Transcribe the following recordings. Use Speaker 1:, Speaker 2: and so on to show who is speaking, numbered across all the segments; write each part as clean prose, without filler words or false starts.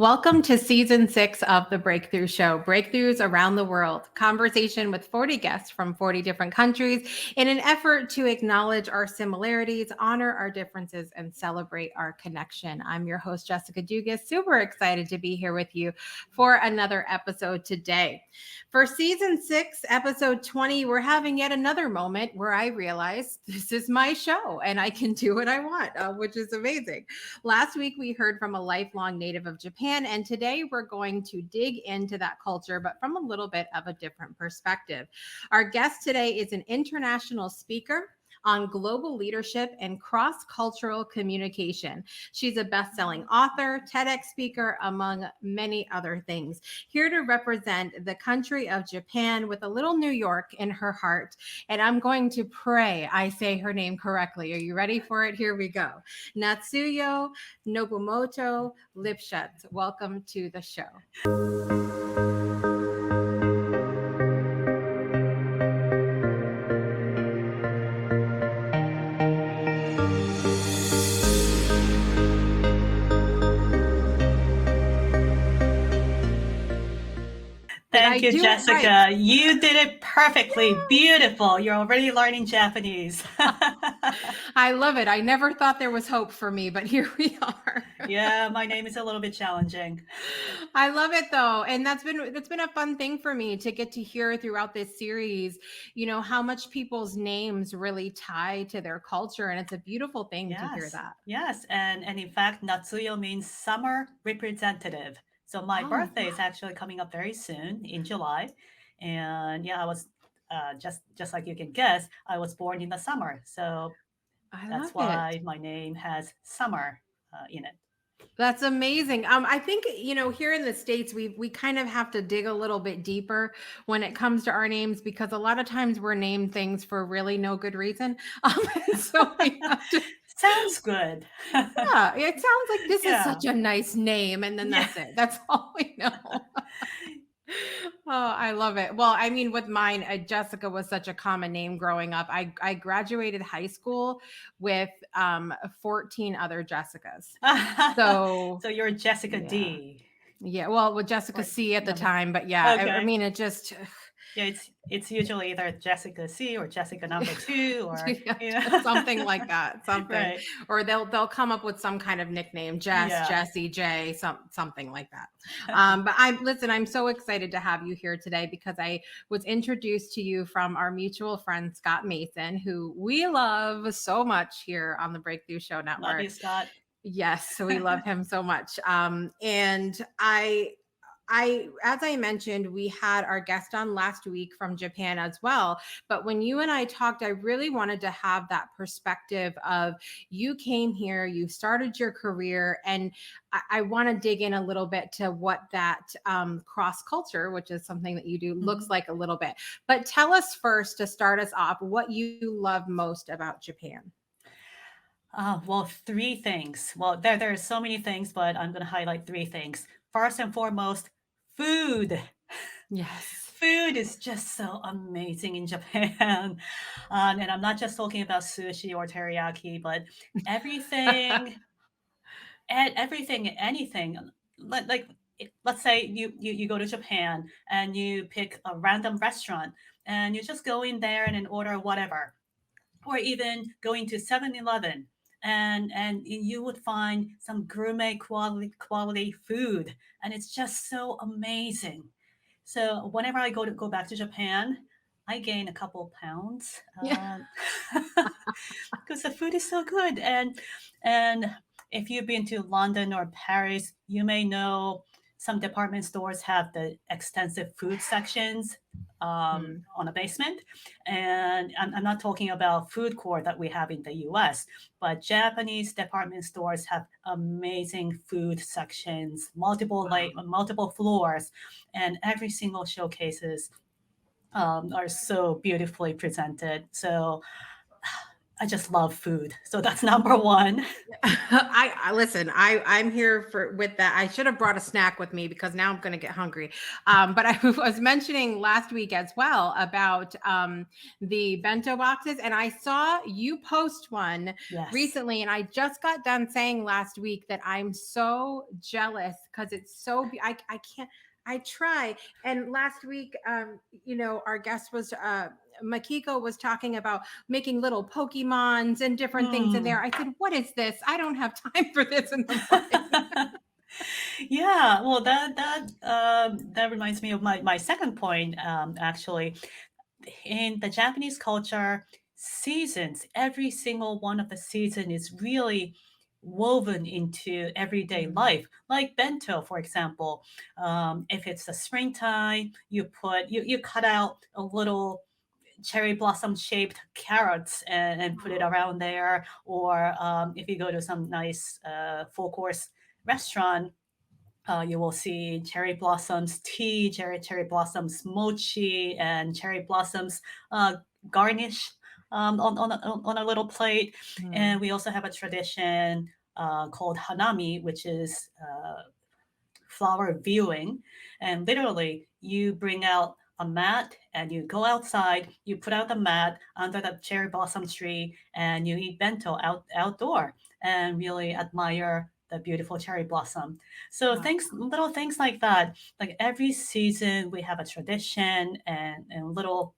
Speaker 1: Welcome to season 6 of The Breakthrough Show, Breakthroughs Around the World, conversation with 40 guests from 40 different countries in an effort to acknowledge our similarities, honor our differences, and celebrate our connection. I'm your host, Jessica Dugas, super excited to be here with you for another episode today. For season 6, episode 20, we're having yet another moment where I realize this is my show and I can do what I want, which is amazing. Last week, we heard from a lifelong native of Japan, and today we're going to dig into that culture, but from a little bit of a different perspective. Our guest today is an international speaker on global leadership and cross-cultural communication. She's a best-selling author, TEDx speaker, among many other things. Here to represent the country of Japan with a little New York in her heart. And I'm going to pray I say her name correctly. Are you ready for it? Here we go. Natsuyo Nobumoto Lipschutz. Welcome to the show.
Speaker 2: Thank you, Jessica. Right? You did it perfectly. Beautiful. You're already learning Japanese.
Speaker 1: I love it. I never thought there was hope for me, but here we are.
Speaker 2: Yeah, my name is a little bit challenging.
Speaker 1: I love it though. And that's been a fun thing for me to get to hear throughout this series, you know, how much people's names really tie to their culture. And it's a beautiful thing to hear that.
Speaker 2: Yes. And in fact, Natsuyo means summer representative. So my birthday is actually coming up very soon in July. And yeah, I was just like you can guess, I was born in the summer. So that's why my name has summer in it.
Speaker 1: That's amazing. I think, you know, here in the States, we kind of have to dig a little bit deeper when it comes to our names, because a lot of times we're named things for really no good reason. So we have to...
Speaker 2: Sounds good.
Speaker 1: Yeah, it sounds like this is such a nice name. And then that's it. That's all we know. Oh, I love it. Well, I mean, with mine, Jessica was such a common name growing up. I graduated high school with 14 other Jessicas.
Speaker 2: So you're Jessica D.
Speaker 1: Yeah, well, with Jessica C at the time, but yeah, okay. I mean, it just...
Speaker 2: Yeah, it's usually either Jessica C or Jessica number 2 or
Speaker 1: something like that. Something, right. Or they'll come up with some kind of nickname, Jess, Jessie, Jay, something like that. But I'm so excited to have you here today because I was introduced to you from our mutual friend Scott Mason, who we love so much here on the Breakthrough Show Network.
Speaker 2: Love you, Scott.
Speaker 1: Yes, we love him so much. And as I mentioned, we had our guest on last week from Japan as well. But when you and I talked, I really wanted to have that perspective of you came here, you started your career, and I want to dig in a little bit to what that cross culture, which is something that you do, looks like a little bit. But tell us first, to start us off, what you love most about Japan.
Speaker 2: Well, 3 things. Well, there are so many things, but I'm going to highlight 3 things. First and foremost, food.
Speaker 1: Yes.
Speaker 2: Food is just so amazing in Japan. And I'm not just talking about sushi or teriyaki, but everything, anything. Like let's say you go to Japan and you pick a random restaurant and you just go in there and order whatever. Or even going to 7-Eleven. And you would find some gourmet quality food, and it's just so amazing. So whenever I go back to Japan, I gain a couple pounds because the food is so good. And if you've been to London or Paris, you may know some department stores have the extensive food sections on a basement. And I'm not talking about food court that we have in the US, but Japanese department stores have amazing food sections, multiple floors, and every single showcases are so beautifully presented. So I just love food. So that's number 1.
Speaker 1: I listen. I'm here for with that. I should have brought a snack with me because now I'm going to get hungry. But I was mentioning last week as well about the bento boxes, and I saw you post one
Speaker 2: Yes.
Speaker 1: recently, and I just got done saying last week that I'm so jealous because it's so. I can't. I try. And last week, our guest was Makiko was talking about making little Pokemons and different things in
Speaker 2: Mm.
Speaker 1: there. I said, "What is this? I don't have time for this in the morning."
Speaker 2: Yeah, well, that reminds me of my second point. Actually, in the Japanese culture, seasons, every single one of the season is really woven into everyday
Speaker 1: Mm.
Speaker 2: life. Like bento, for example. If it's the springtime, you cut out a little cherry blossom shaped carrots and put it
Speaker 1: Oh,
Speaker 2: around there. Or if you go to some nice full course restaurant, you will see cherry blossoms tea, cherry blossoms mochi, and cherry blossoms uh, garnish on a little plate.
Speaker 1: mm.
Speaker 2: And we also have a tradition called hanami, which is flower viewing. And literally, you bring out a mat and you go outside, you put out the mat under the cherry blossom tree, and you eat bento outdoor and really admire the beautiful cherry blossom. So
Speaker 1: Wow.
Speaker 2: little things like that. Like every season, we have a tradition and little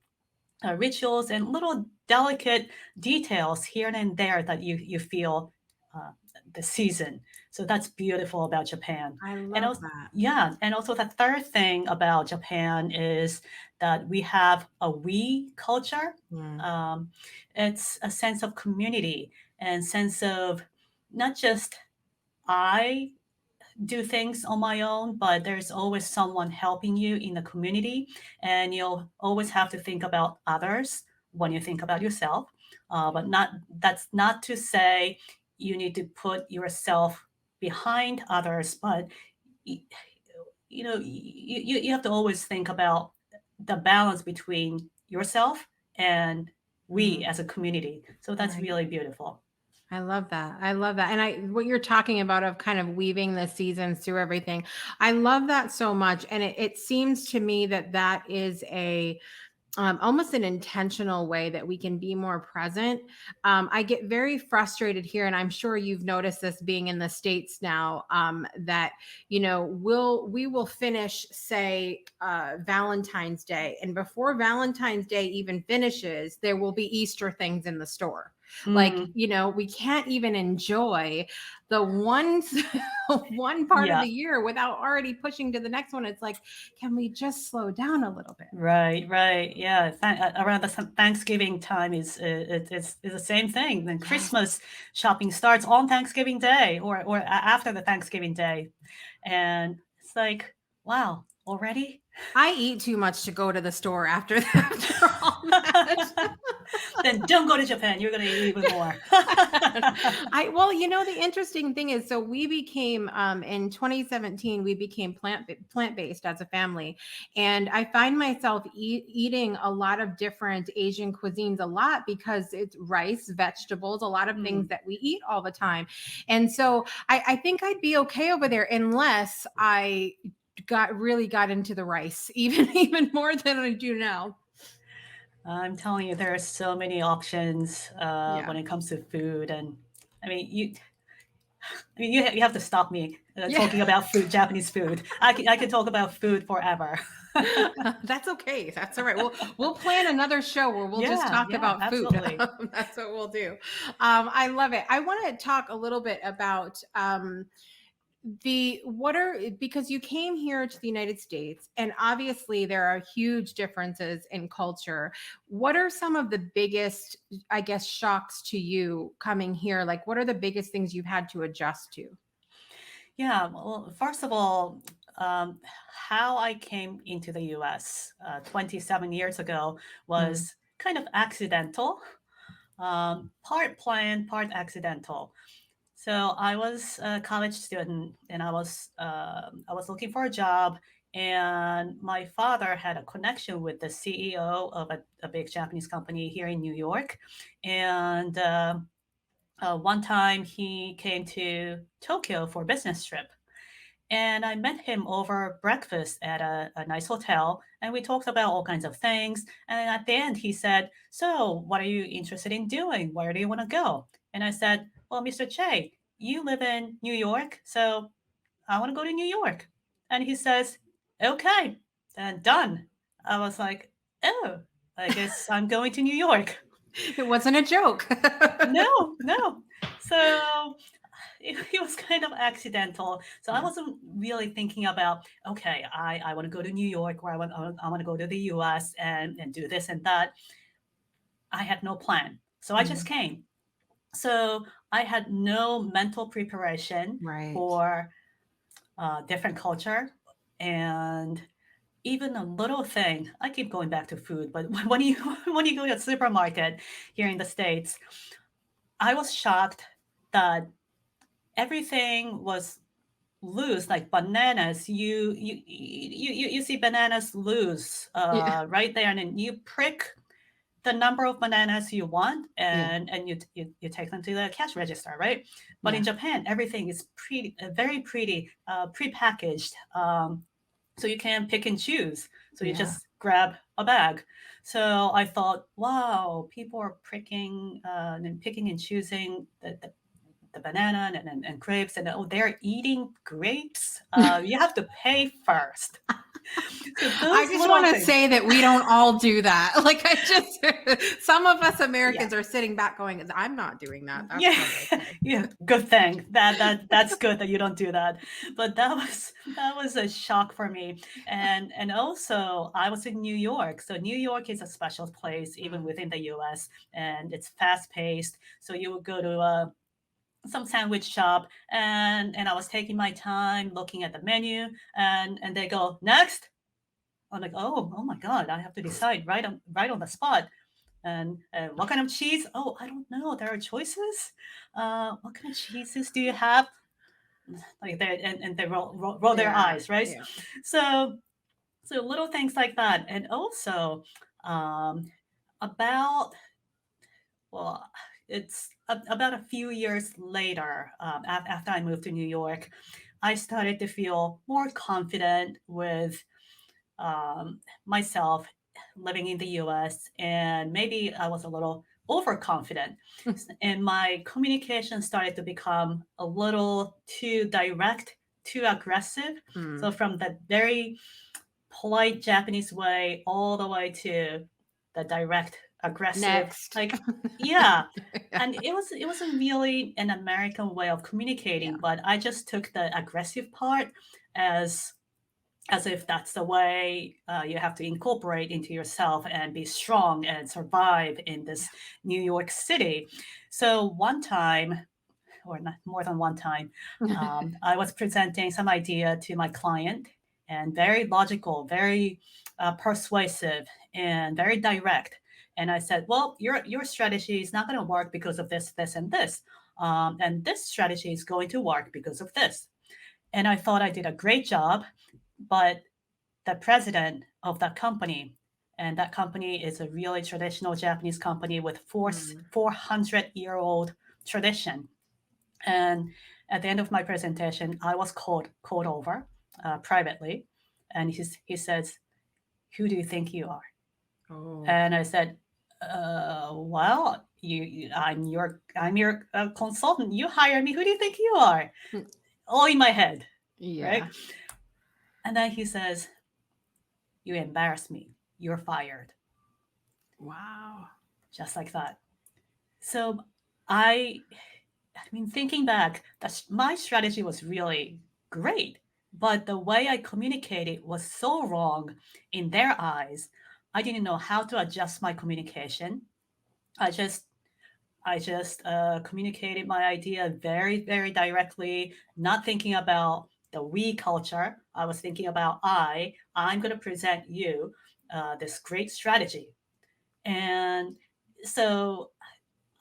Speaker 2: rituals and little delicate details here and there that you feel uh, the season. So that's beautiful about Japan.
Speaker 1: I
Speaker 2: And
Speaker 1: love
Speaker 2: also,
Speaker 1: that.
Speaker 2: yeah, and also the third thing about Japan is that we have a we culture.
Speaker 1: Mm,
Speaker 2: Um, it's a sense of community and sense of not just I do things on my own, but there's always someone helping you in the community, and you'll always have to think about others when you think about yourself. But not that's not to say you need to put yourself behind others, but y- you have to always think about the balance between yourself and we
Speaker 1: mm.
Speaker 2: as a community. So that's
Speaker 1: Right.
Speaker 2: really beautiful.
Speaker 1: I love that. I love that. And what you're talking about of kind of weaving the seasons through everything, I love that so much. And it seems to me that that is almost an intentional way that we can be more present. I get very frustrated here, and I'm sure you've noticed this being in the states now. That we will finish, say, Valentine's Day, and before Valentine's Day even finishes, there will be Easter things in the store. Like,
Speaker 2: Mm,
Speaker 1: we can't even enjoy the one one part of
Speaker 2: yeah.
Speaker 1: the year without already pushing to the next one. It's like, can we just slow down a little bit?
Speaker 2: Right, right. Yeah, around the Thanksgiving time is the same thing. Then
Speaker 1: Yes.
Speaker 2: Christmas shopping starts on Thanksgiving Day after the Thanksgiving Day, and it's like, wow, already?
Speaker 1: I eat too much to go to the store after after all that.
Speaker 2: Then don't go to Japan. You're gonna eat even more.
Speaker 1: I well, the interesting thing is, so we became in 2017, we became plant-based as a family. And I find myself eating a lot of different Asian cuisines a lot because it's rice, vegetables, a lot of things
Speaker 2: Mm.
Speaker 1: that we eat all the time. And so I think I'd be okay over there unless I got into the rice even more than I do now.
Speaker 2: I'm telling you, there are so many options
Speaker 1: Yeah.
Speaker 2: when it comes to food, and I mean, you have to stop me
Speaker 1: Yeah.
Speaker 2: talking about food, Japanese food. I can talk about food forever.
Speaker 1: That's okay. That's all right. We'll plan another show where we'll just
Speaker 2: Yeah,
Speaker 1: talk
Speaker 2: yeah,
Speaker 1: about food.
Speaker 2: absolutely.
Speaker 1: That's what we'll do. I love it. I want to talk a little bit about the what are because you came here to the United States, and obviously there are huge differences in culture. What are some of the biggest, I guess, shocks to you coming here? Like, what are the biggest things you've had to adjust to?
Speaker 2: Yeah, well, first of all, how I came into the US 27 years ago
Speaker 1: Mm,
Speaker 2: was kind of accidental, part planned, part accidental. So I was a college student, and I was looking for a job, and my father had a connection with the CEO of a big Japanese company here in New York, and One time he came to Tokyo for a business trip, and I met him over breakfast at a nice hotel, and we talked about all kinds of things. And at the end, he said, "So, what are you interested in doing? Where do you want to go?" And I said, "Well, Mr. Che, you live in New York, so I want to go to New York." And he says, "Okay, then done." I was like, "Oh, I guess I'm going to New York."
Speaker 1: It wasn't a joke.
Speaker 2: No, no. So it was kind of accidental. So I
Speaker 1: Yeah.
Speaker 2: wasn't really thinking about, okay, I want to go to New York, or I want to go to the US and do this and that. I had no plan. So I just
Speaker 1: Mhm.
Speaker 2: came. So I had no mental preparation
Speaker 1: Right.
Speaker 2: for different culture. And even a little thing, I keep going back to food, but when you when you go to a supermarket here in the States, I was shocked that everything was loose, like bananas. You see bananas loose
Speaker 1: Yeah.
Speaker 2: right there, and then you prick the number of bananas you want,
Speaker 1: Yeah.
Speaker 2: and you take them to the cash register, right? But in
Speaker 1: Yeah.
Speaker 2: Japan, everything is pretty, very pretty, prepackaged, so you can pick and choose. So you
Speaker 1: Yeah.
Speaker 2: just grab a bag. So I thought, wow, people are and picking and choosing the banana and grapes, and oh, they're eating grapes. You have to pay first. So
Speaker 1: I
Speaker 2: those
Speaker 1: just
Speaker 2: little
Speaker 1: want to
Speaker 2: things.
Speaker 1: say that we don't all do that. Like I just some of us
Speaker 2: Yeah.
Speaker 1: Americans are sitting back going, I'm not doing that. That's
Speaker 2: Yeah,
Speaker 1: not okay.
Speaker 2: yeah, good thing that's good that you don't do that. But that was a shock for me, and also I was in New York, so New York is a special place even
Speaker 1: Mm.
Speaker 2: within the U.S. and it's fast paced. So you would go to some sandwich shop, and I was taking my time looking at the menu, and they go next. I'm like, oh my god, I have to decide right on the spot. And what kind of cheese? Oh, I don't know. There are choices. What kind of cheeses do you have? Like they and they roll their
Speaker 1: Yeah.
Speaker 2: eyes, right?
Speaker 1: Yeah.
Speaker 2: So so little things like that, and also um, about well, it's about a few years later, after I moved to New York, I started to feel more confident with myself living in the US, and maybe I was a little overconfident. And my communication started to become a little too direct, too aggressive. So,
Speaker 1: Mm.
Speaker 2: from the very polite Japanese way all the way to the direct, aggressive,
Speaker 1: Next.
Speaker 2: like, yeah.
Speaker 1: Yeah.
Speaker 2: And it wasn't really an American way of
Speaker 1: Yeah.
Speaker 2: communicating, but I just took the aggressive part as as if that's the way you have to incorporate into yourself and be strong and survive in
Speaker 1: Yeah.
Speaker 2: this New York City. So one time, or not more than one time, I was presenting some idea to my client, and very logical, very persuasive, and very direct. And I said, "Well, your strategy is not going to work because of this, this, and this, and this strategy is going to work because of this." And I thought I did a great job, but the president of that company, and that company is a really traditional Japanese company with
Speaker 1: Mm.
Speaker 2: 400-year-old tradition. And at the end of my presentation, I was called over privately, and he says, "Who do you think you are?"
Speaker 1: Oh.
Speaker 2: And I said, "Well, I'm your consultant. You hire me. Who do you think you are?"
Speaker 1: Mm.
Speaker 2: All in my head, right?
Speaker 1: Yeah.
Speaker 2: And then he says, "You embarrass me. You're fired."
Speaker 1: Wow.
Speaker 2: Just like that. So I, I mean, thinking back, my strategy was really great, but the way I communicated was so wrong in their eyes. I didn't know how to adjust my communication. I just I just communicated my idea very, very directly, not thinking about the we culture. I was thinking about I'm going to present you this great strategy. And so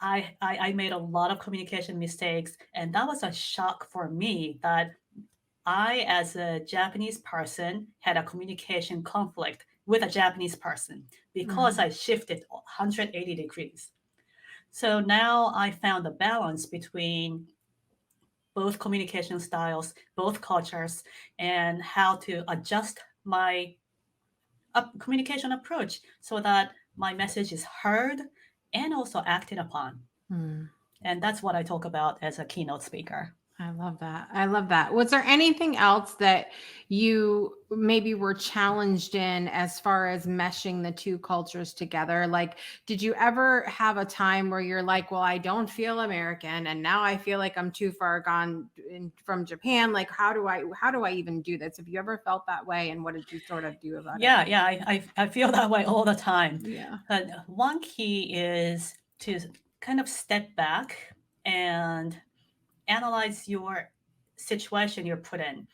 Speaker 2: I made a lot of communication mistakes, and that was a shock for me that I, as a Japanese person, had a communication conflict with a Japanese person because
Speaker 1: Mm.
Speaker 2: I shifted 180 degrees. So now I found a balance between both communication styles, both cultures, and how to adjust my communication approach so that my message is heard and also acted upon.
Speaker 1: Hmm.
Speaker 2: And that's what I talk about as a keynote speaker.
Speaker 1: I love that. I love that. Was there anything else that you maybe were challenged in as far as meshing the two cultures together? Like, did you ever have a time where you're like, well, I don't feel American and now I feel like I'm too far gone from Japan? Like, how do I even do this? Have you ever felt that way? And what did you sort of do about it?
Speaker 2: Yeah, I feel that way all the time.
Speaker 1: Yeah.
Speaker 2: One key is to kind of step back and analyze your situation you're put in.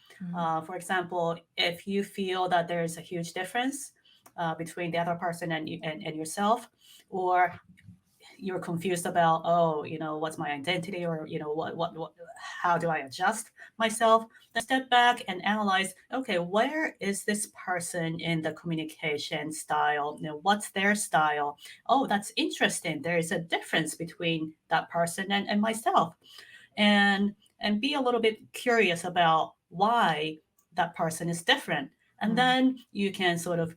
Speaker 2: For example, if you feel that there's a huge difference between the other person and yourself, or you're confused about, oh, what's my identity, or what how do I adjust myself, then step back and analyze, okay, where is this person in the communication style, what's their style. Oh, that's interesting, there is a difference between that person and myself, and be a little bit curious about why that person is different, and then you can sort of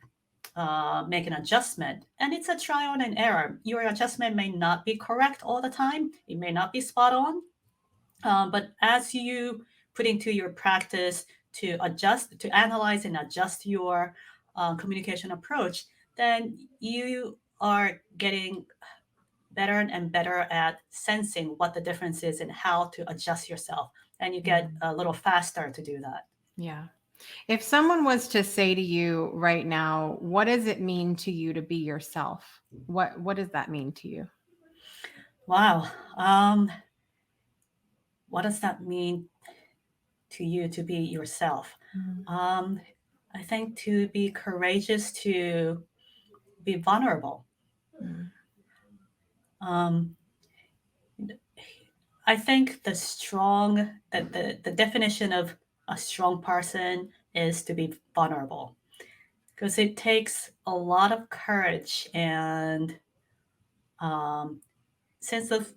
Speaker 2: make an adjustment. And it's a trial and error. Your adjustment may not be correct all the time, it may not be spot on. But as you put into your practice to adjust, to analyze and adjust your communication approach, then you are getting better and better at sensing what the difference is and how to adjust yourself. And you get a little faster to do that.
Speaker 1: Yeah. If someone was to say to you right now, what does it mean to you to be yourself? What does that mean to you?
Speaker 2: Wow. What does that mean to you to be yourself? I think to be courageous, to be vulnerable. Um, I think the definition of a strong person is to be vulnerable, because it takes a lot of courage and um, sense of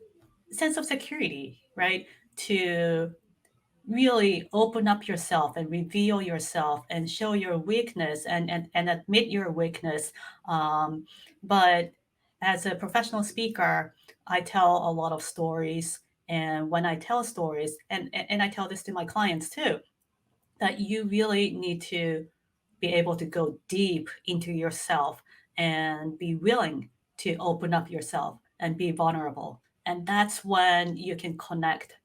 Speaker 2: security, right? To really open up yourself and reveal yourself and show your weakness, and admit your weakness. But as a professional speaker, I tell a lot of stories. And when I tell stories, and I tell this to my clients too, that you really need to be able to go deep into yourself and be willing to open up yourself and be vulnerable. And that's when you can connect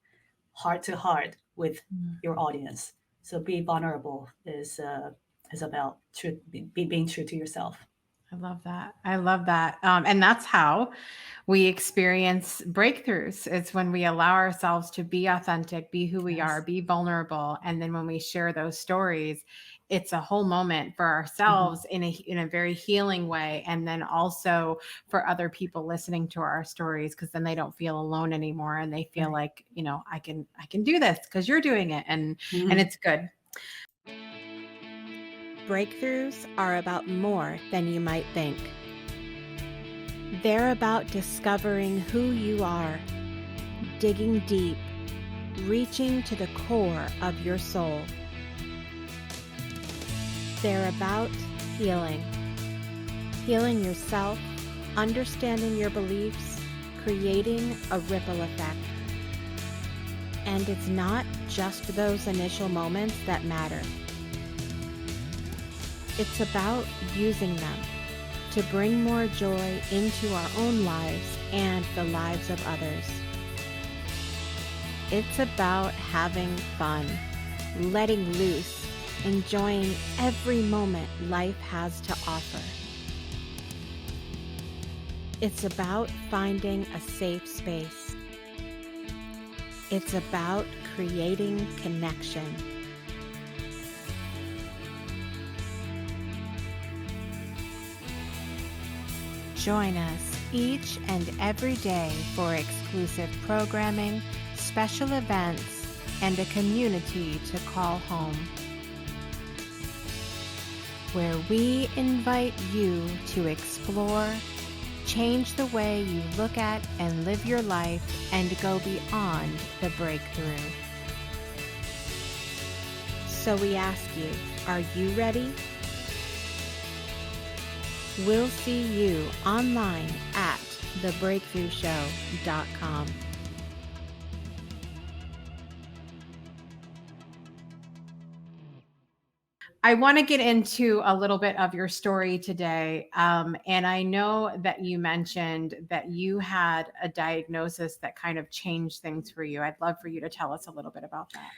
Speaker 2: heart to heart with your audience. So be vulnerable is about being true to yourself.
Speaker 1: I love that. I love that. And that's how we experience breakthroughs. It's when we allow ourselves to be authentic, be who we
Speaker 2: Yes.
Speaker 1: are, be vulnerable. And then when we share those stories, it's a whole moment for ourselves in a very healing way. And then also for other people listening to our stories, because then they don't feel alone anymore. And they feel
Speaker 2: Right.
Speaker 1: like, I can do this because you're doing it. And it's good.
Speaker 3: Breakthroughs are about more than you might think. They're about discovering who you are, digging deep, reaching to the core of your soul. They're about healing yourself, understanding your beliefs, creating a ripple effect. And it's not just those initial moments that matter. It's about using them to bring more joy into our own lives and the lives of others. It's about having fun, letting loose, enjoying every moment life has to offer. It's about finding a safe space. It's about creating connection. Join us each and every day for exclusive programming, special events, and a community to call home, where we invite you to explore, Change the way you look at and live your life and go beyond the breakthrough. So we ask you, are you ready? We'll see you online at thebreakthroughshow.com.
Speaker 1: I want to get into a little bit of your story today. And I know that you mentioned that you had a diagnosis that kind of changed things for you. I'd love for you to tell us a little bit about that.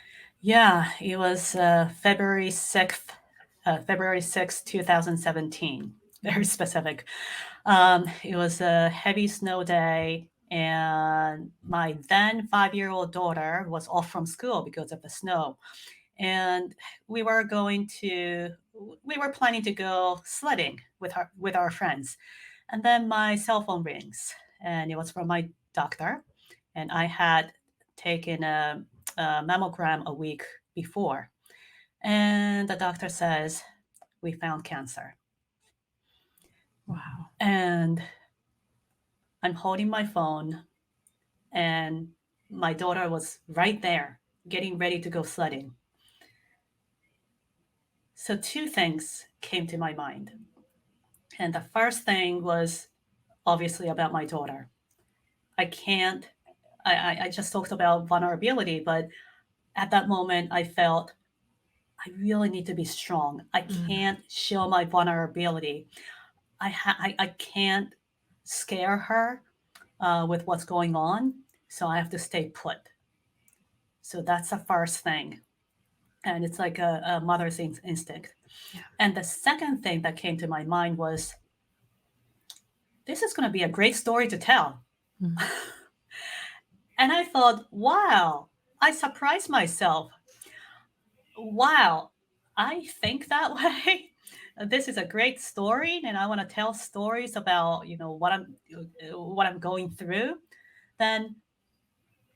Speaker 2: Yeah, it was February 6th, 2017. Very specific. It was a heavy snow day, and my then 5-year-old daughter was off from school because of the snow. And we were planning to go sledding with our friends. And then my cell phone rings, and it was from my doctor. And I had taken a mammogram a week before. And the doctor says, we found cancer.
Speaker 1: Wow.
Speaker 2: And I'm holding my phone, and my daughter was right there getting ready to go sledding. So two things came to my mind. And the first thing was obviously about my daughter. I can't, I just talked about vulnerability, but at that moment, I felt I really need to be strong. I can't show my vulnerability. I can't scare her with what's going on. So I have to stay put. So that's the first thing. And it's like a mother's instinct.
Speaker 1: Yeah.
Speaker 2: And the second thing that came to my mind was this is going to be a great story to tell.
Speaker 1: Mhm.
Speaker 2: And I thought, wow, I surprised myself. Wow, I think that way. This is a great story, and I want to tell stories about what I'm going through. Then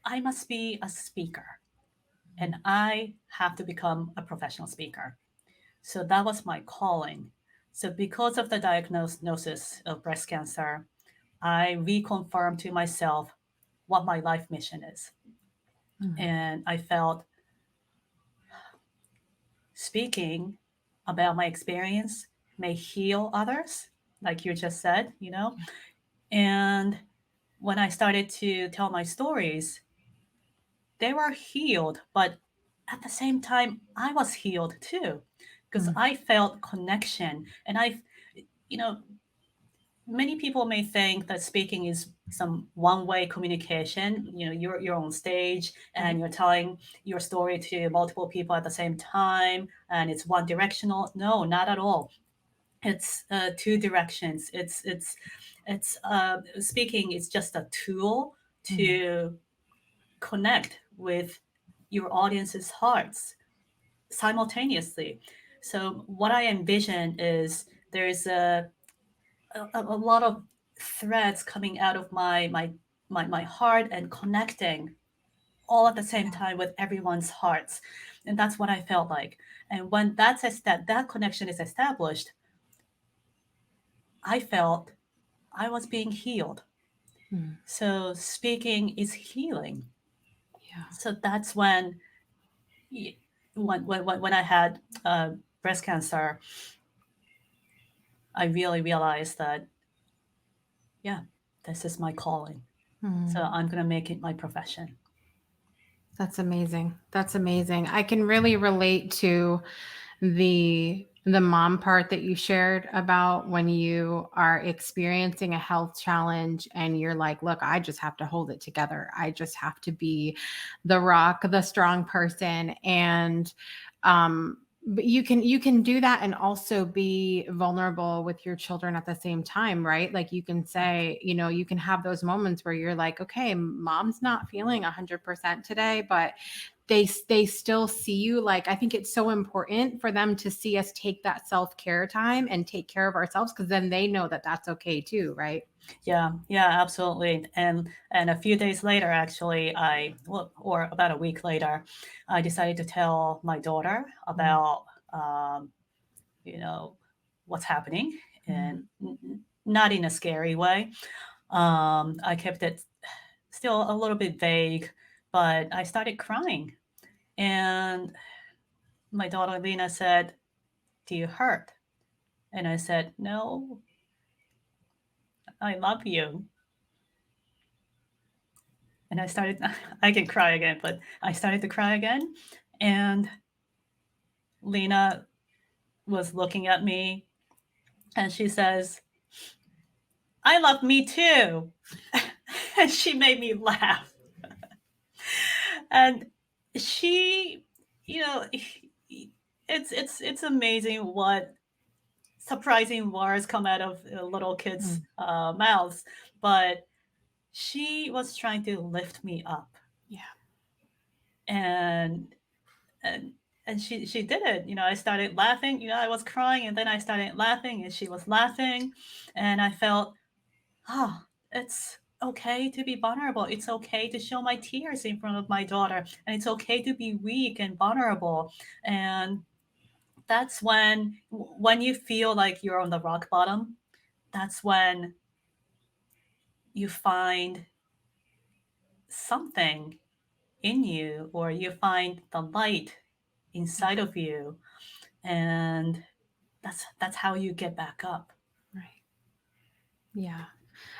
Speaker 2: I must be a speaker, and I have to become a professional speaker. So that was my calling. So because of the diagnosis of breast cancer, I reconfirmed to myself what my life mission is. And I felt speaking about my experience may heal others, like you just said, And when I started to tell my stories, they were healed, but at the same time, I was healed too, because I felt connection. And you know, many people may think that speaking is some one-way communication. You're on stage and you're telling your story to multiple people at the same time, and it's one directional. No, not at all. It's two directions. It's speaking is just a tool to connect with your audience's hearts simultaneously. So what I envision is there's a lot of threads coming out of my heart and connecting all at the same time with everyone's hearts. And that's what I felt like. And when that connection is established, I felt I was being healed. So speaking is healing.
Speaker 1: Yeah.
Speaker 2: So that's when I had breast cancer, I really realized that, yeah, this is my calling. So I'm going to make it my profession.
Speaker 1: That's amazing. That's amazing. I can really relate to the mom part that you shared about when you are experiencing a health challenge and you're like, look, I just have to hold it together. I just have to be the rock, the strong person. And but you can do that and also be vulnerable with your children at the same time, right? Like you can say, you can have those moments where you're like, okay, mom's not feeling 100% today, but they still see you. Like, I think it's so important for them to see us take that self-care time and take care of ourselves, because then they know that that's okay too, right?
Speaker 2: Yeah, absolutely. And a few days later, actually, or about a week later, I decided to tell my daughter about, what's happening. And not in a scary way. I kept it still a little bit vague, but I started crying. And my daughter Lena said, "Do you hurt?" And I said, "No, I love you." And I started, I can cry again, but I started to cry again. And Lena was looking at me and she says, "I love me too." And she made me laugh. And she, you know, it's amazing what surprising words come out of little kids' mouths. But she was trying to lift me up,
Speaker 1: Yeah.
Speaker 2: and and she did it. I started laughing. I was crying, and then I started laughing, and she was laughing, and I felt, oh, it's okay to be vulnerable. It's okay to show my tears in front of my daughter, and it's okay to be weak and vulnerable. And that's when you feel like you're on the rock bottom, that's when you find something in you, or you find the light inside of you, and that's how you get back up.
Speaker 1: Right. Yeah.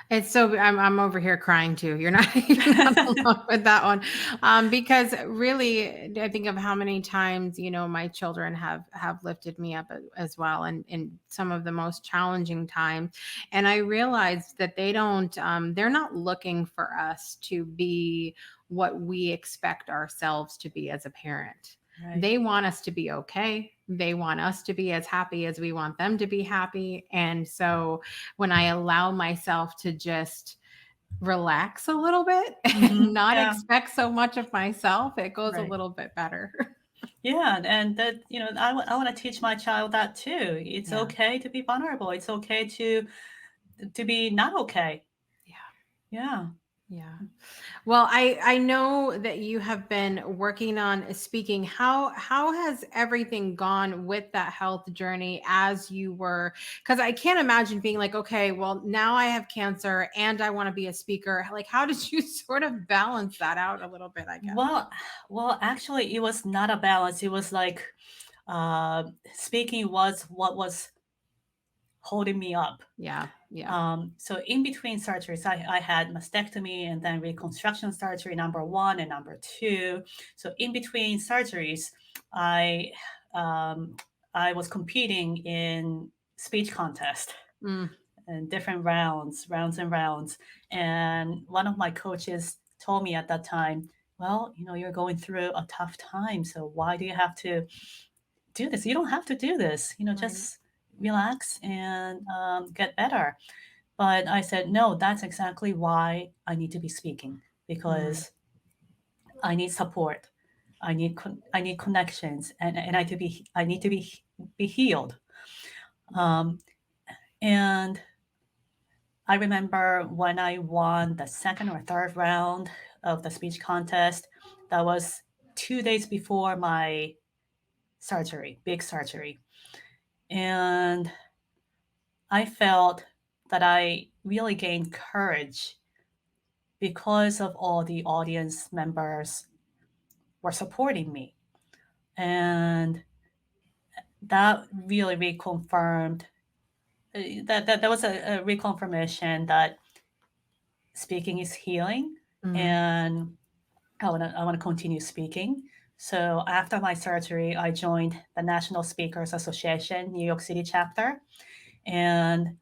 Speaker 1: It's so I'm over here crying too. You're not, you're not alone with that one. Because really I think of how many times, my children have lifted me up as well, and in some of the most challenging times. And I realized that they're not looking for us to be what we expect ourselves to be as a parent.
Speaker 2: Right.
Speaker 1: They want us to be okay. They want us to be as happy as we want them to be happy. And so when I allow myself to just relax a little bit and not
Speaker 2: Yeah.
Speaker 1: expect so much of myself, it goes a
Speaker 2: Right.
Speaker 1: little bit better.
Speaker 2: Yeah, and that, I want to teach my child that too. It's
Speaker 1: Yeah.
Speaker 2: okay to be vulnerable. It's okay to be not okay.
Speaker 1: Yeah.
Speaker 2: Yeah.
Speaker 1: Yeah. Well, I know that you have been working on speaking. How has everything gone with that health journey as you were? Because I can't imagine being like, okay, well, now I have cancer and I want to be a speaker. Like, how did you sort of balance that out a little bit, I guess?
Speaker 2: Well, actually, it was not a balance. It was like speaking was what was holding me up.
Speaker 1: Yeah. Yeah.
Speaker 2: So in between surgeries, I had mastectomy and then reconstruction surgery number 1 and number 2. So in between surgeries, I was competing in speech contest and different rounds and rounds. And one of my coaches told me at that time, "Well, you're going through a tough time. So why do you have to do this? You don't have to do this.
Speaker 1: Right.
Speaker 2: Just relax and get better." But I said, no, that's exactly why I need to be speaking, because I need support. I need connections, and I need to be healed. And I remember when I won the second or third round of the speech contest, that was 2 days before my surgery, big surgery. And I felt that I really gained courage because of all the audience members were supporting me. And that really reconfirmed that was a reconfirmation that speaking is healing, and I want to continue speaking. So after my surgery, I joined the National Speakers Association New York City chapter, and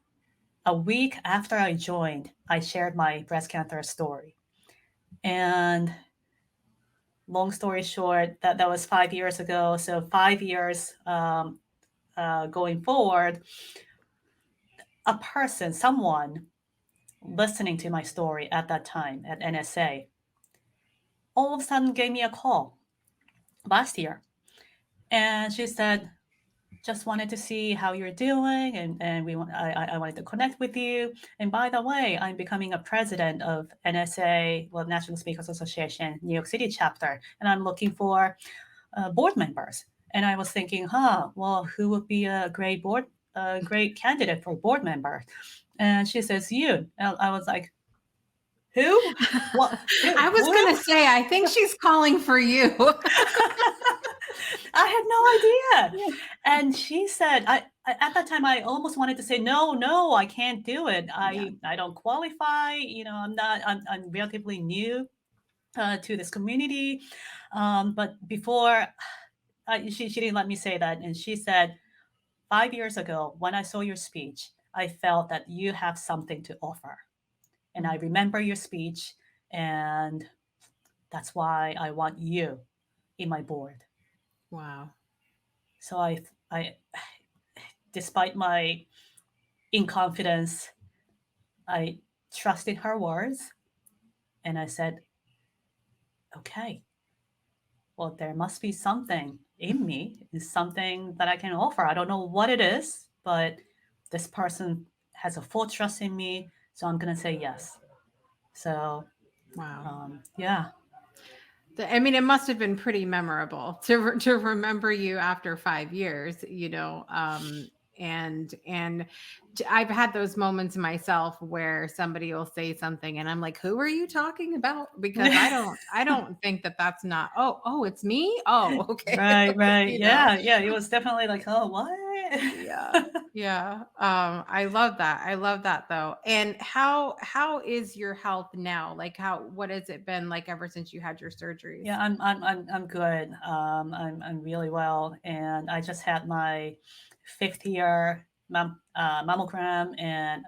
Speaker 2: a week after I joined, I shared my breast cancer story. And long story short, that was 5 years ago. So 5 years going forward, someone listening to my story at that time at NSA, all of a sudden gave me a call last year. And she said, "Just wanted to see how you're doing, and I wanted to connect with you. And by the way, I'm becoming a president of NSA, well, National Speakers Association, New York City chapter, and I'm looking for board members." And I was thinking, well, who would be a great candidate for board member? And she says, you. And I was like, who? What?
Speaker 1: I was going to say, I think she's calling for you.
Speaker 2: I had no idea. And she said, at that time, I almost wanted to say, no, I can't do it. I don't qualify. I'm relatively new to this community. But before, she didn't let me say that. And she said, 5 years ago, when I saw your speech, I felt that you have something to offer. And I remember your speech, and that's why I want you in my board.
Speaker 1: Wow.
Speaker 2: So I, despite my inconfidence, I trusted her words, and I said, okay, well, there must be something in me, is something that I can offer. I don't know what it is, but this person has a full trust in me, so I'm gonna say yes. So,
Speaker 1: Wow.
Speaker 2: yeah.
Speaker 1: I mean, it must have been pretty memorable to remember you after 5 years, and I've had those moments myself where somebody will say something and I'm like, who are you talking about? Because I don't think that that's not, oh, it's me. Oh, okay.
Speaker 2: Right.
Speaker 1: You know?
Speaker 2: Yeah. It was definitely like, oh, what?
Speaker 1: Yeah. I love that. I love that though. And how is your health now? Like what has it been like ever since you had your surgeries?
Speaker 2: Yeah, I'm good. I'm really well, and I just had my fifth year mammogram, and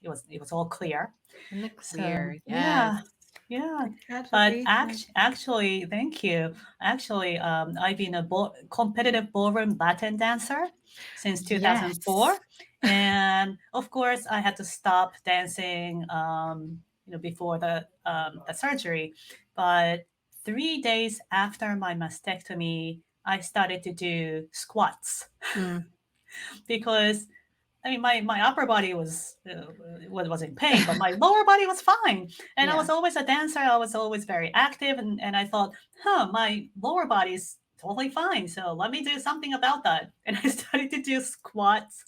Speaker 2: it was all clear.
Speaker 1: In the
Speaker 2: So
Speaker 1: clear,
Speaker 2: yeah,
Speaker 1: yes.
Speaker 2: yeah. But
Speaker 1: Congratulations.
Speaker 2: actually, thank you. Actually, I've been a competitive ballroom Latin dancer since
Speaker 1: Yes.
Speaker 2: 2004, and of course, I had to stop dancing. Before the surgery, but 3 days after my mastectomy, I started to do squats because I mean, my upper body was in pain, but my lower body was fine. And I was always a dancer. I was always very active, and I thought, my lower body is totally fine. So let me do something about that. And I started to do squats,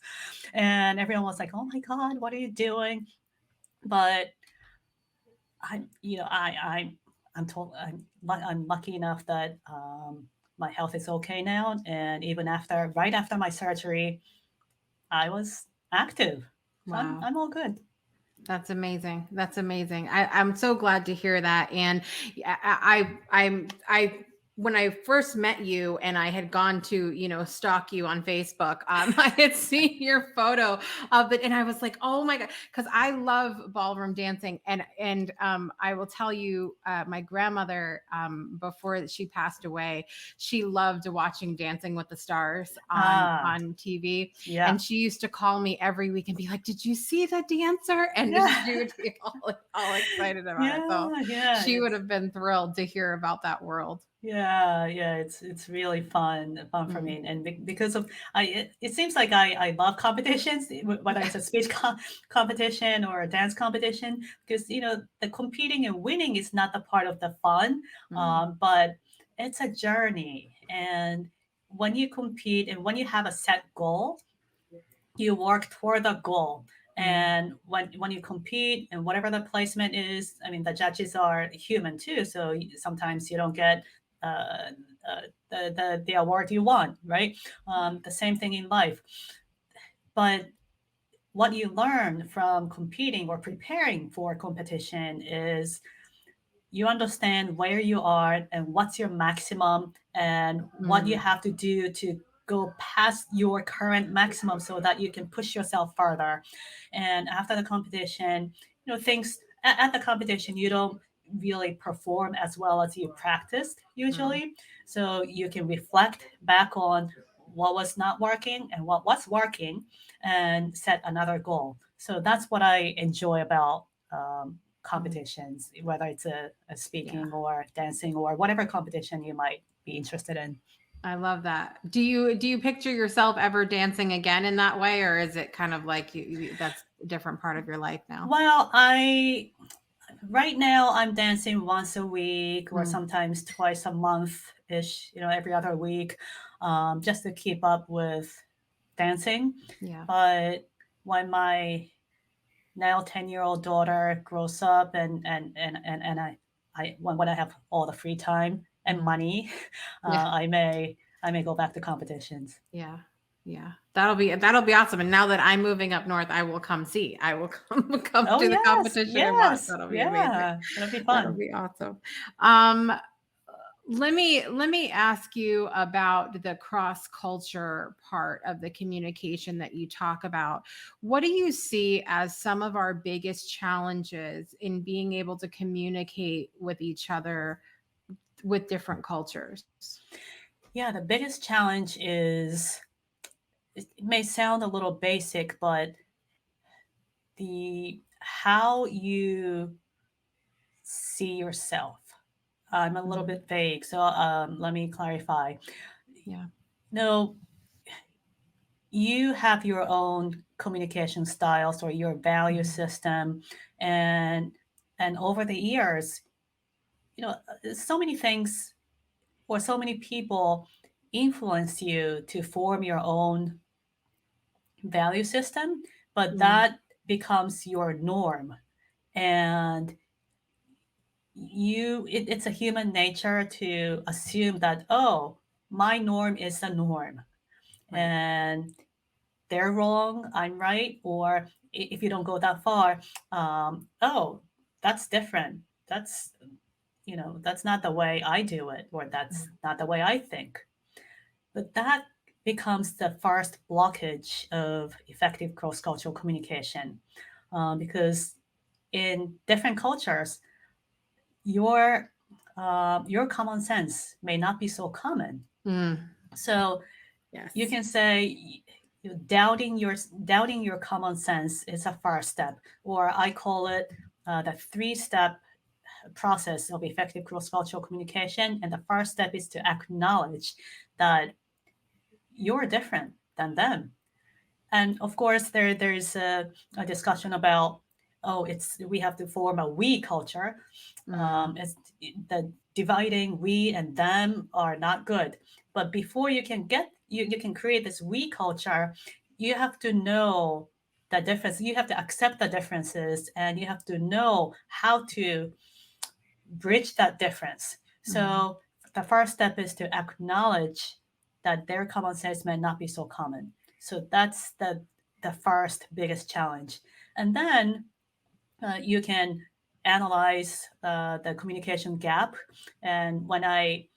Speaker 2: and everyone was like, "Oh my God, what are you doing?" But I'm lucky enough that my health is okay now, and even right after my surgery, I was active. So
Speaker 1: Wow.
Speaker 2: I'm all good.
Speaker 1: That's amazing. That's amazing. I'm so glad to hear that. And I when I first met you and I had gone to, stalk you on Facebook, I had seen your photo of it and I was like, oh my God, because I love ballroom dancing. And I will tell you, my grandmother, before she passed away, she loved watching Dancing with the Stars on TV.
Speaker 2: Yeah.
Speaker 1: And she used to call me every week and be like, did you see the dancer? And she would be all excited about it. So she would have been thrilled to hear about that world.
Speaker 2: Yeah, it's really fun for me, and because of it seems like I love competitions, whether it's a speech competition or a dance competition, because the competing and winning is not the part of the fun, but it's a journey, and when you compete and when you have a set goal, you work toward the goal. And when you compete and whatever the placement is, I mean, the judges are human too, so sometimes you don't get the award you want, right? The same thing in life. But what you learn from competing or preparing for competition is you understand where you are and what's your maximum and what you have to do to go past your current maximum so that you can push yourself further. And after the competition, things at the competition, you don't really perform as well as you practiced usually. So you can reflect back on what was not working and what was working and set another goal. So that's what I enjoy about competitions, whether it's a speaking or dancing or whatever competition you might be interested in.
Speaker 1: I love that. Do you picture yourself ever dancing again in that way, or is it kind of like that's a different part of your life now?
Speaker 2: Well, right now I'm dancing once a week or sometimes twice a month ish, every other week, just to keep up with dancing.
Speaker 1: Yeah.
Speaker 2: But when my now 10-year-old daughter grows up and when I have all the free time and money,
Speaker 1: Yeah.
Speaker 2: I may go back to competitions.
Speaker 1: Yeah. Yeah. That'll be awesome. And now that I'm moving up north, I will come see. I will come
Speaker 2: Oh
Speaker 1: to the
Speaker 2: yes,
Speaker 1: competition and watch.
Speaker 2: yes,
Speaker 1: That'll be amazing.
Speaker 2: yeah, that'll be
Speaker 1: That'll
Speaker 2: fun.
Speaker 1: be awesome. Um, let me ask you about the cross culture part of the communication that you talk about. What do you see as some of our biggest challenges in being able to communicate with each other with different cultures?
Speaker 2: Yeah, the biggest challenge is, it may sound a little basic, but the how you see yourself. I'm a little
Speaker 1: Mhm.
Speaker 2: bit vague, so let me clarify.
Speaker 1: Yeah.
Speaker 2: No, you have your own communication styles or your value
Speaker 1: Mhm.
Speaker 2: system, and over the years, so many things or so many people influence you to form your own value system, but
Speaker 1: Mm.
Speaker 2: that becomes your norm. And it's a human nature to assume that, oh, my norm is the norm,
Speaker 1: Right.
Speaker 2: and they're wrong, I'm right. Or if you don't go that far, oh, that's different. That's, that's not the way I do it, or that's
Speaker 1: Mm.
Speaker 2: not the way I think. But that becomes the first blockage of effective cross cultural communication, because in different cultures, your common sense may not be so common.
Speaker 1: Mm.
Speaker 2: So you
Speaker 1: Yes.
Speaker 2: can say, doubting your common sense is a first step, or I call it the three-step process of effective cross-cultural communication. And the first step is to acknowledge that you're different than them. And of course, there's a discussion about, oh, it's we have to form a we culture.
Speaker 1: Mm.
Speaker 2: It's the dividing we and them are not good. But before you can create this we culture, you have to know the difference. You have to accept the differences, and you have to know how to bridge that difference.
Speaker 1: Mm.
Speaker 2: So the first step is to acknowledge that their common sense may not be so common. So that's the first biggest challenge. And then you can analyze the communication gap. And when I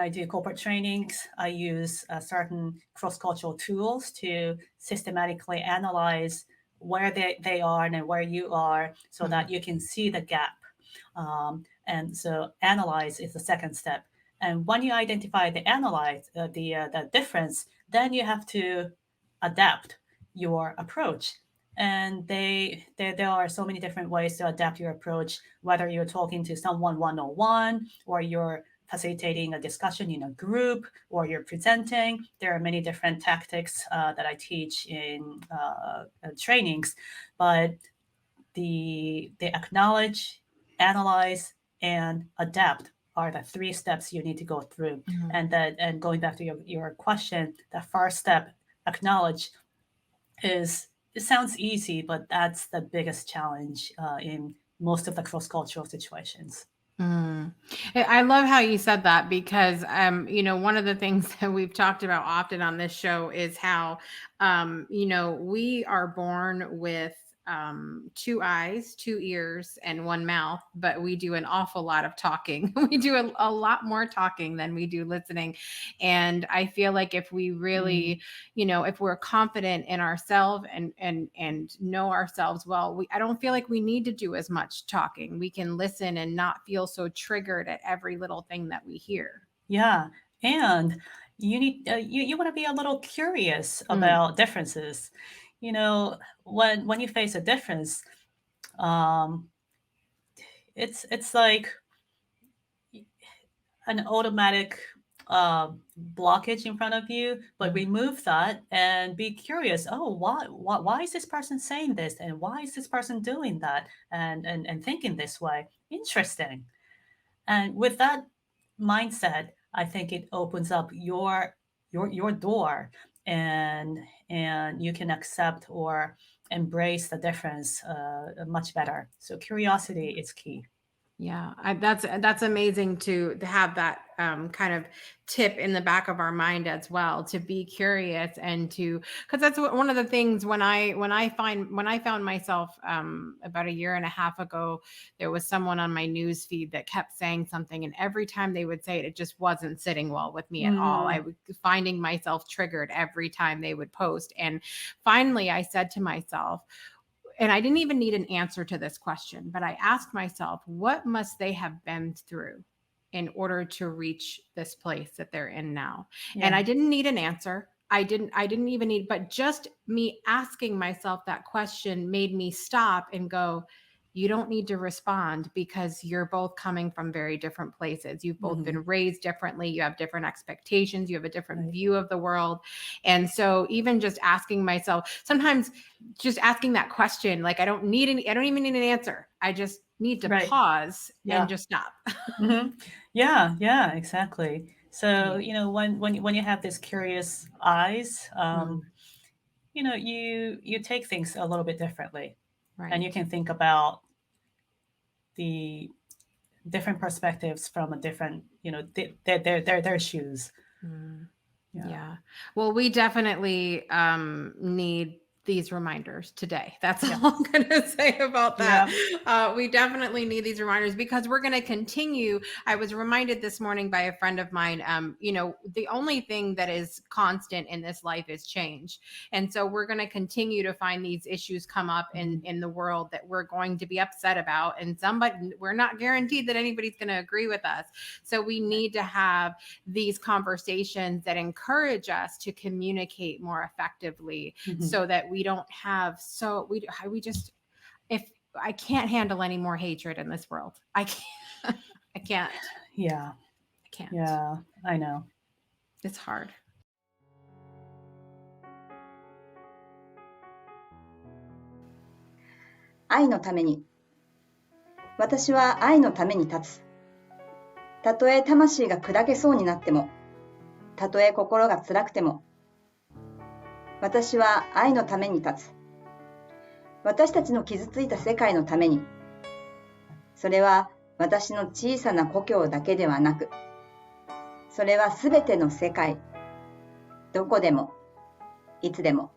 Speaker 2: do corporate trainings, I use certain cross-cultural tools to systematically analyze where they are and where you are, so
Speaker 1: Mm.
Speaker 2: that you can see the gap. And so analyze is the second step. And when you identify the difference, then you have to adapt your approach. And there are so many different ways to adapt your approach, whether you're talking to someone one-on-one, or you're facilitating a discussion in a group, or you're presenting. There are many different tactics that I teach in trainings. But the acknowledge, analyze, and adapt are the three steps you need to go through.
Speaker 1: Mm.
Speaker 2: And going back to your question, the first step, acknowledge, is, it sounds easy, but that's the biggest challenge in most of the cross-cultural situations.
Speaker 1: Mm. I love how you said that because, one of the things that we've talked about often on this show is how, we are born with two eyes, two ears, and one mouth, but we do an awful lot of talking. We do a lot more talking than we do listening. And I feel like if we
Speaker 2: Mm.
Speaker 1: really, if we're confident in ourselves and know ourselves well, I don't feel like we need to do as much talking. We can listen and not feel so triggered at every little thing that we hear.
Speaker 2: Yeah, and you want to be a little curious
Speaker 1: Mm.
Speaker 2: about differences. When you face a difference, um, it's like an automatic blockage in front of you, but
Speaker 1: Mm.
Speaker 2: remove that and be curious. Oh, why is this person saying this, and why is this person doing that, and thinking this way? Interesting. And with that mindset, I think it opens up your door, and you can accept or embrace the difference much better. So curiosity is key.
Speaker 1: Yeah, that's amazing to have that kind of tip in the back of our mind as well, to be curious and because that's one of the things when I found myself about a year and a half ago, there was someone on my news feed that kept saying something, and every time they would say it, it just wasn't sitting well with me at all. I was finding myself triggered every time they would post, and finally I said to myself, and I didn't even need an answer to this question, but I asked myself, what must they have been through in order to reach this place that they're in now?
Speaker 2: Yeah.
Speaker 1: And I didn't need an answer. I didn't even need, but just me asking myself that question made me stop and go, you don't need to respond, because you're both coming from very different places. You've both been raised differently. You have different expectations. You have a different view of the world. And so even just asking myself, sometimes just asking that question, like I don't even need an answer. I just need to pause and just stop.
Speaker 2: Yeah, exactly. So, when you have these curious eyes, you take things a little bit differently.
Speaker 1: Right.
Speaker 2: And you can think about the different perspectives from a different, their shoes.
Speaker 1: Yeah. Well, we definitely need these reminders today. That's all I'm going to say about that. We definitely need these reminders, because we're going to continue. I was reminded this morning by a friend of mine, the only thing that is constant in this life is change. And so we're going to continue to find these issues come up in the world that we're going to be upset about. And we're not guaranteed that anybody's going to agree with us. So we need to have these conversations that encourage us to communicate more effectively, so that we don't have, if I can't handle any more hatred in this world. I can't.
Speaker 2: Yeah.
Speaker 1: I can't.
Speaker 2: Yeah, I know.
Speaker 1: It's hard.
Speaker 4: 愛のために。私は愛のために立つ。たとえ魂が砕けそうになっても、たとえ心が辛くても、私は愛のために立つ。私たちの傷ついた世界のために。それは私の小さな故郷だけではなく、それはすべての世界、どこでも、いつでも。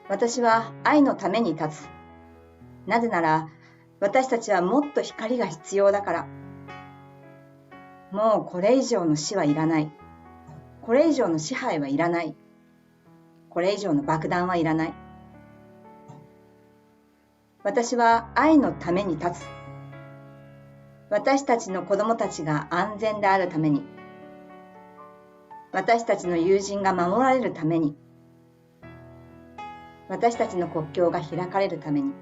Speaker 4: 私は愛のために立つ。なぜなら、私たちはもっと光が必要だから。もうこれ以上の死はいらない。これ以上の支配はいらない。これ以上の爆弾はいらない。私は愛のために立つ。私たちの子供たちが安全であるために。私たちの友人が守られるために。私たちの国境が開かれるために。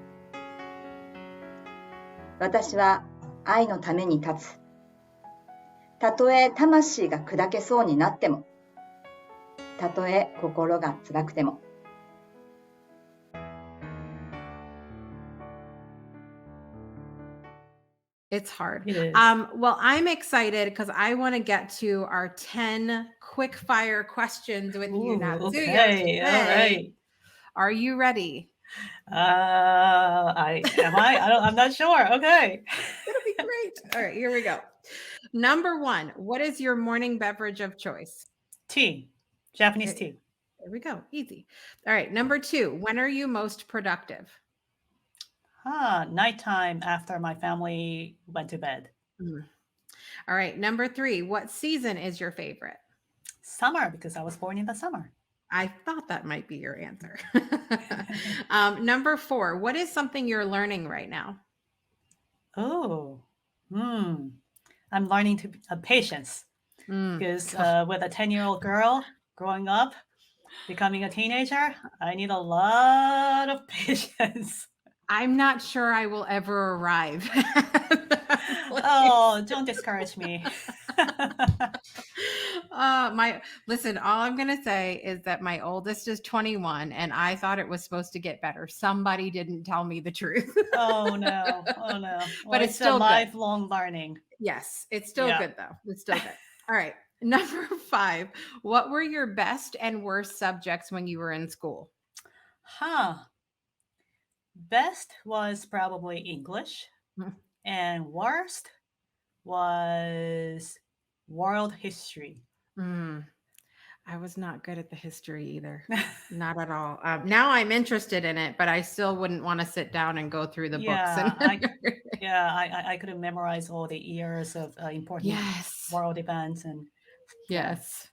Speaker 4: 私は愛のために立つ。たとえ魂が砕けそうになっても、たとえ心が辛くても。
Speaker 1: It's hard.
Speaker 2: It is.
Speaker 1: Well, I'm excited because I want to get to our 10 quick fire questions with you, Natsuyo.
Speaker 2: Okay, all right.
Speaker 1: Are you ready?
Speaker 2: I'm not sure. Okay.
Speaker 1: It'll be great. All right, here we go. Number 1, what is your morning beverage of choice?
Speaker 2: Tea. Japanese tea.
Speaker 1: There we go. Easy. All right. Number 2, when are you most productive?
Speaker 2: Nighttime after my family went to bed.
Speaker 1: All right. Number 3, what season is your favorite?
Speaker 2: Summer, because I was born in the summer.
Speaker 1: I thought that might be your answer. Number 4, what is something you're learning right now?
Speaker 2: I'm learning to be patience, because with a 10-year-old girl growing up, becoming a teenager, I need a lot of patience.
Speaker 1: I'm not sure I will ever arrive.
Speaker 2: Oh, don't discourage me.
Speaker 1: Listen, all I'm going to say is that my oldest is 21 and I thought it was supposed to get better. Somebody didn't tell me the truth.
Speaker 2: Oh no. Well,
Speaker 1: but it's still
Speaker 2: a lifelong learning.
Speaker 1: Yes, it's still good though. It's still good. All right. Number 5, what were your best and worst subjects when you were in school?
Speaker 2: Huh. Best was probably English,
Speaker 1: Hmm.
Speaker 2: and worst was world history.
Speaker 1: Mm, I was not good at the history either. Not at all. Now I'm interested in it, but I still wouldn't want to sit down and go through the books and
Speaker 2: Yeah, I couldn't memorize all the years of important
Speaker 1: yes.
Speaker 2: world events and yeah.
Speaker 1: Yes.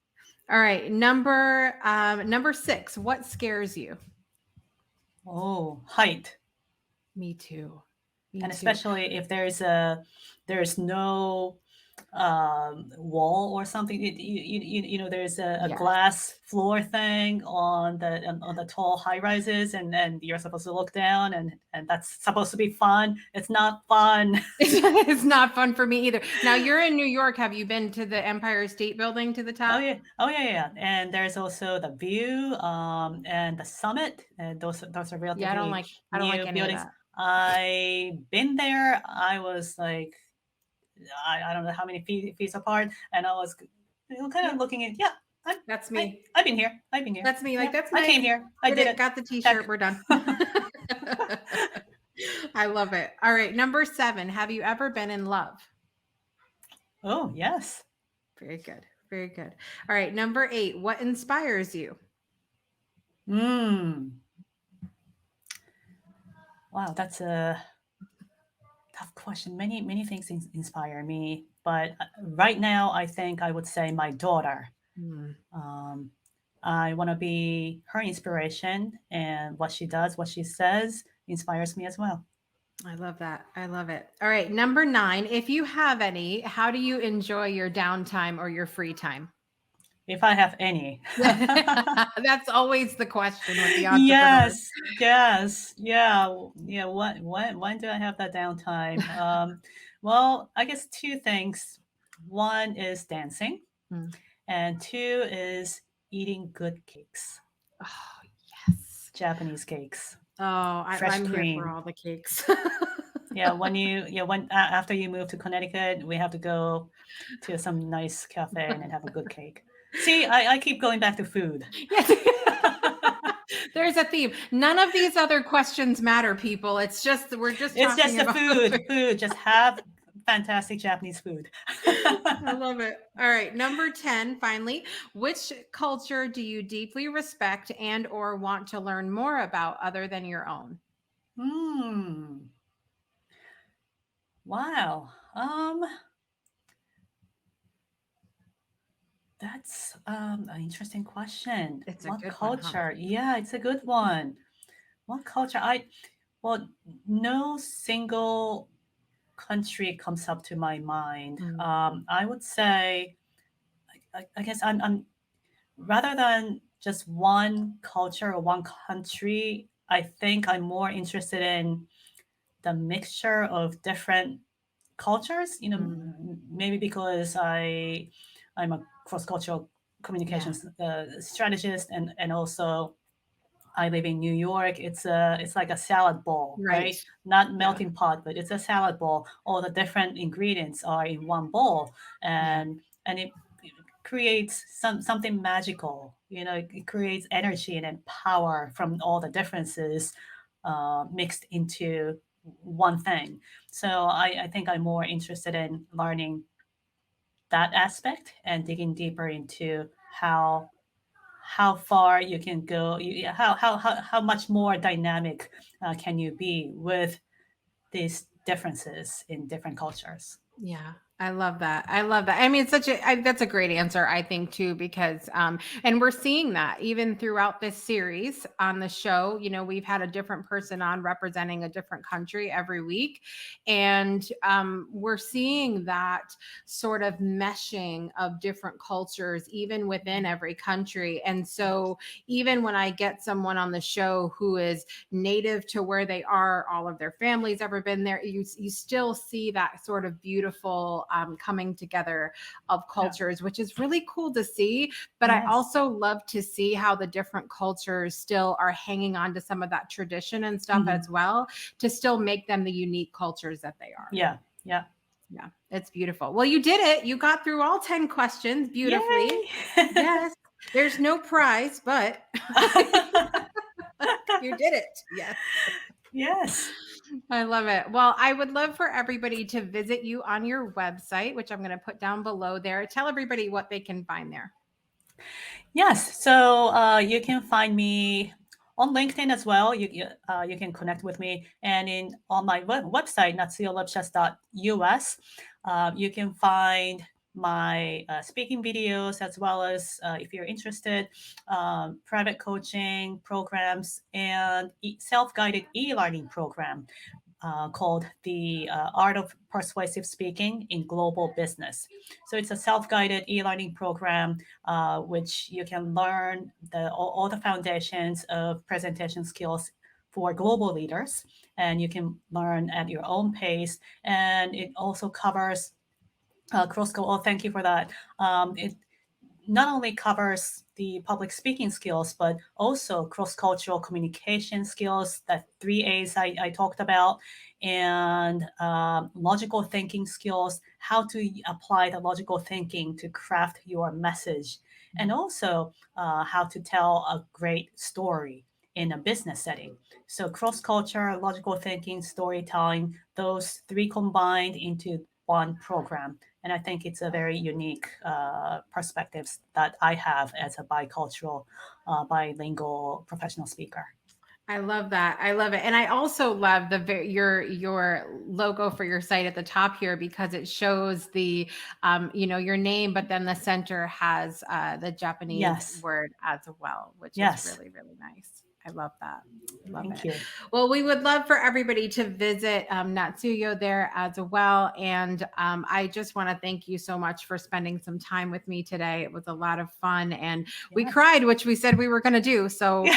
Speaker 1: All right. Number 6. What scares you?
Speaker 2: Oh, height.
Speaker 1: Me too. Me
Speaker 2: And
Speaker 1: too.
Speaker 2: especially if there's no wall or something. There's a
Speaker 1: Yes.
Speaker 2: glass floor thing on the tall high rises, and you're supposed to look down, and that's supposed to be fun. It's not fun.
Speaker 1: It's not fun for me either. Now you're in New York. Have you been to the Empire State Building to the
Speaker 2: Oh
Speaker 1: top?
Speaker 2: yeah, yeah. And there's also the view, and the summit, and those are
Speaker 1: Yeah,
Speaker 2: relatively
Speaker 1: I don't like
Speaker 2: new
Speaker 1: any of
Speaker 2: buildings.
Speaker 1: that.
Speaker 2: I've been there. I was like, I don't know how many feet apart, and I was kind of looking at, yeah,
Speaker 1: That's me.
Speaker 2: I've been here. I've been here.
Speaker 1: That's me. Like,
Speaker 2: Yeah,
Speaker 1: that's
Speaker 2: I
Speaker 1: nice.
Speaker 2: came here. I did it.
Speaker 1: Got the t-shirt.
Speaker 2: Check.
Speaker 1: We're done. I love it. All right. Number 7. Have you ever been in love?
Speaker 2: Oh, yes.
Speaker 1: Very good. Very good. All right. Number 8. What inspires you?
Speaker 2: Wow, that's a tough question. Many things inspire me, but right now I think I would say my daughter. I want to be her inspiration, and what she does, what she says, inspires me as well.
Speaker 1: I love that. I love it. All right. Number 9. If you have any, how do you enjoy your downtime or your free time?
Speaker 2: If I have any.
Speaker 1: That's always the question with the entrepreneur.
Speaker 2: Yes, yeah. When do I have that downtime? Well, I guess 2 things. One is dancing, and 2 is eating good cakes.
Speaker 1: Oh, yes.
Speaker 2: Japanese cakes.
Speaker 1: Oh,
Speaker 2: Fresh
Speaker 1: I'm here
Speaker 2: cream.
Speaker 1: for all the cakes.
Speaker 2: Yeah, after you move to Connecticut, we have to go to some nice cafe and have a good cake. See, I keep going back to food.
Speaker 1: Yes. There's a theme. None of these other questions matter, people. It's just the
Speaker 2: food. Just have fantastic Japanese food.
Speaker 1: I love it. All right, number 10, finally. Which culture do you deeply respect and or want to learn more about other than your own?
Speaker 2: Wow. That's an interesting question.
Speaker 1: It's a
Speaker 2: What
Speaker 1: good one, huh?
Speaker 2: culture? Yeah, it's a good one. What culture? Well, no single country comes up to my mind. I would say, I guess I'm rather than just one culture or one country, I think I'm more interested in the mixture of different cultures. Maybe because I'm a cross-cultural communications strategist, and also I live in New York. It's like a salad bowl, right? Not melting pot, but it's a salad bowl. All the different ingredients are in one bowl, and it creates something magical. It creates energy and power from all the differences mixed into one thing. So I think I'm more interested in learning that aspect and digging deeper into how far you can go, how much more dynamic can you be with these differences in different cultures.
Speaker 1: Yeah. I love that. I love that. I mean, that's a great answer, I think, too, because, and we're seeing that even throughout this series on the show. We've had a different person on representing a different country every week. And we're seeing that sort of meshing of different cultures, even within every country. And so even when I get someone on the show who is native to where they are, all of their family's ever been there, you still see that sort of beautiful coming together of cultures, which is really cool to see. But I also love to see how the different cultures still are hanging on to some of that tradition and stuff as well, to still make them the unique cultures that they are.
Speaker 2: Yeah.
Speaker 1: It's beautiful. Well, you did it. You got through all 10 questions beautifully. Yes. There's no prize, but You did it. Yes.
Speaker 2: Yes.
Speaker 1: I love it. Well, I would love for everybody to visit you on your website, which I'm going to put down below there. Tell everybody what they can find there.
Speaker 2: Yes. So you can find me on LinkedIn as well. You can connect with me, and on my website natsuyolipschutz.us, you can find my speaking videos, as well as, if you're interested, private coaching programs and self-guided e-learning program called the Art of Persuasive Speaking in Global Business. So it's a self-guided e-learning program which you can learn all the foundations of presentation skills for global leaders, and you can learn at your own pace. And it also covers cross-cultural. Oh, thank you for that. It not only covers the public speaking skills, but also cross-cultural communication skills, that 3 A's I talked about, and logical thinking skills, how to apply the logical thinking to craft your message, and also how to tell a great story in a business setting. So cross-culture, logical thinking, storytelling, those three combined into one program. And I think it's a very unique perspectives that I have as a bicultural, bilingual professional speaker.
Speaker 1: I love that. I love it. And I also love your logo for your site at the top here, because it shows the your name, but then the center has the Japanese
Speaker 2: Yes.
Speaker 1: word as well, which
Speaker 2: Yes.
Speaker 1: is really, really nice. I love that. Love
Speaker 2: Thank
Speaker 1: it.
Speaker 2: you.
Speaker 1: Well, we would love for everybody to visit Natsuyo there as well. And I just want to thank you so much for spending some time with me today. It was a lot of fun, and we
Speaker 2: Yes.
Speaker 1: cried, which we said we were going to do. So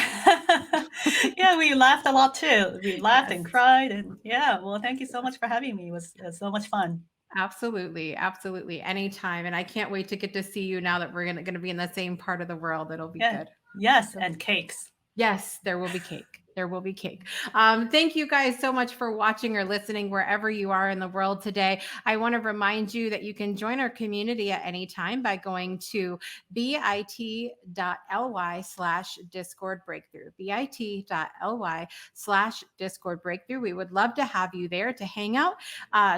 Speaker 2: Yeah, we laughed a lot too. We laughed
Speaker 1: Yes.
Speaker 2: and cried, and yeah. Well, thank you so much for having me. It was so much fun.
Speaker 1: Absolutely. Absolutely. Anytime. And I can't wait to get to see you now that we're going to be in the same part of the world. It'll be good.
Speaker 2: Yes, and cakes.
Speaker 1: Yes, there will be cake. There will be cake. Thank you guys so much for watching or listening wherever you are in the world today. I want to remind you that you can join our community at any time by going to bit.ly/Discord Breakthrough, bit.ly/Discord Breakthrough. We would love to have you there to hang out,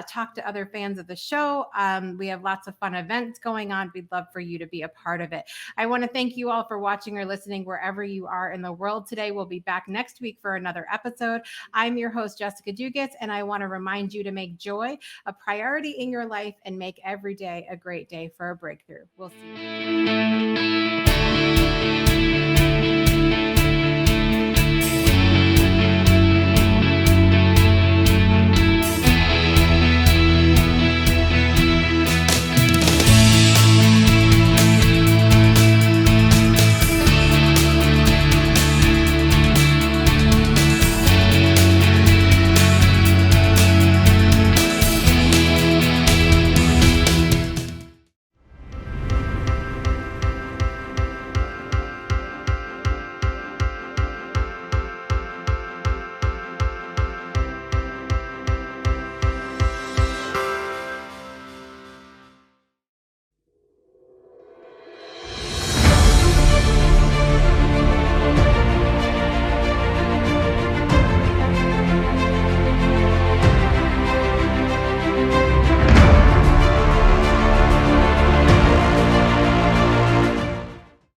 Speaker 1: talk to other fans of the show. We have lots of fun events going on. We'd love for you to be a part of it. I want to thank you all for watching or listening wherever you are in the world today. We'll be back next week for another episode. I'm your host, Jessica Dugas, and I want to remind you to make joy a priority in your life and make every day a great day for a breakthrough. We'll see you.